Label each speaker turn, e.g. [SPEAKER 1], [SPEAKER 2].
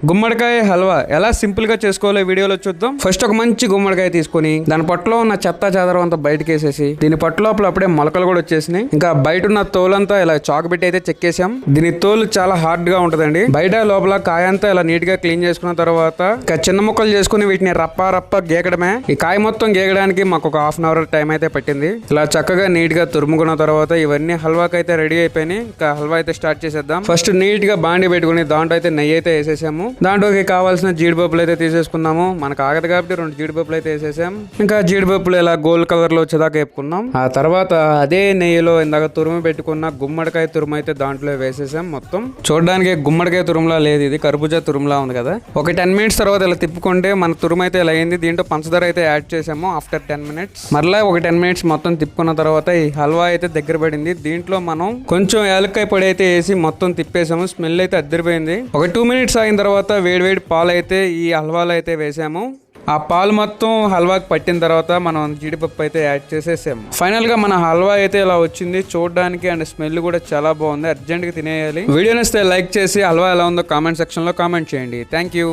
[SPEAKER 1] గుమ్మడికాయ హల్వా ఎలా సింపుల్ గా చేసుకోవాలో వీడియోలో చూద్దాం. ఫస్ట్ ఒక మంచి గుమ్మడికాయ తీసుకొని దాని పొట్టలో ఉన్న చెత్త చెదరం అంతా బయటకి వేసేసి దీని పొట్ట లోపల అప్పుడే మొలకలు కూడా వచ్చేసినాయి. ఇంకా బయట ఉన్న తోలంతా ఇలా చాకు పెట్టి అయితే చెక్కేసాం. దీని తోలు చాలా హార్డ్ గా ఉంటదండి. బయట లోపల కాయ అంతా ఇలా నీట్ గా క్లీన్ చేసుకున్న తర్వాత ఇంకా చిన్న ముక్కలు చేసుకుని వీటిని రప్ప గీకడమే. ఈ కాయ మొత్తం గీకడానికి మాకు ఒక హాఫ్ అన్ అవర్ టైం అయితే పట్టింది. ఇలా చక్కగా నీట్ గా తురుముకున్న తర్వాత ఇవన్నీ హల్వాకి అయితే రెడీ అయిపోయినాయి. ఇంకా హల్వా అయితే స్టార్ట్ చేసేద్దాం. ఫస్ట్ నీట్ గా బాండి పెట్టుకుని దాంట్లో అయితే నెయ్యి అయితే వేసేసాము. దాంట్లోకి కావాల్సిన జీడిపప్పులు అయితే తీసేసుకున్నాము. మనకు ఆగదు కాబట్టి 2 జీడిపప్పులు అయితే వేసేసాం. ఇంకా జీడిపప్పులు ఇలా గోల్డ్ కలర్ లో వచ్చేదాకా వేపుకున్నాం. ఆ తర్వాత అదే నెయ్యిలో ఇందాక తురుము పెట్టుకున్న గుమ్మడికాయ తురుము అయితే దాంట్లో వేసేసాం. మొత్తం చూడడానికి గుమ్మడికాయ తురుములా లేదు, ఇది కర్బూజా తురుములా ఉంది కదా. ఒక 10 మినిట్స్ తర్వాత ఇలా తిప్పుకుంటే మన తురుము అయితే ఇలా అయింది. దీంట్లో పంచదార అయితే యాడ్ చేసాము ఆఫ్టర్ 10 మినిట్స్. మరలా ఒక 10 మినిట్స్ మొత్తం తిప్పుకున్న తర్వాత ఈ హల్వా అయితే దగ్గర పడింది. దీంట్లో మనం కొంచెం యాలక్కాయ పొడి అయితే వేసి మొత్తం తిప్పేసాము. స్మెల్ అయితే అద్దరిపోయింది. ఒక 2 మినిట్స్ అయిన తర్వాత వేడి పాలు అయితే ఈ హల్వాలో అయితే వేసాము. ఆ పాలు మొత్తం హల్వాకి పట్టిన తర్వాత మనం జీడిపప్పు అయితే యాడ్ చేసేసాము. ఫైనల్ గా మన హల్వా అయితే ఇలా వచ్చింది. చూడడానికి అండ్ స్మెల్ కూడా చాలా బాగుంది. అర్జెంట్ గా తినేయాలి. వీడియో నచ్చితే లైక్ చేసి హల్వా ఎలా ఉందో కామెంట్ సెక్షన్ లో కామెంట్ చేయండి. Thank you.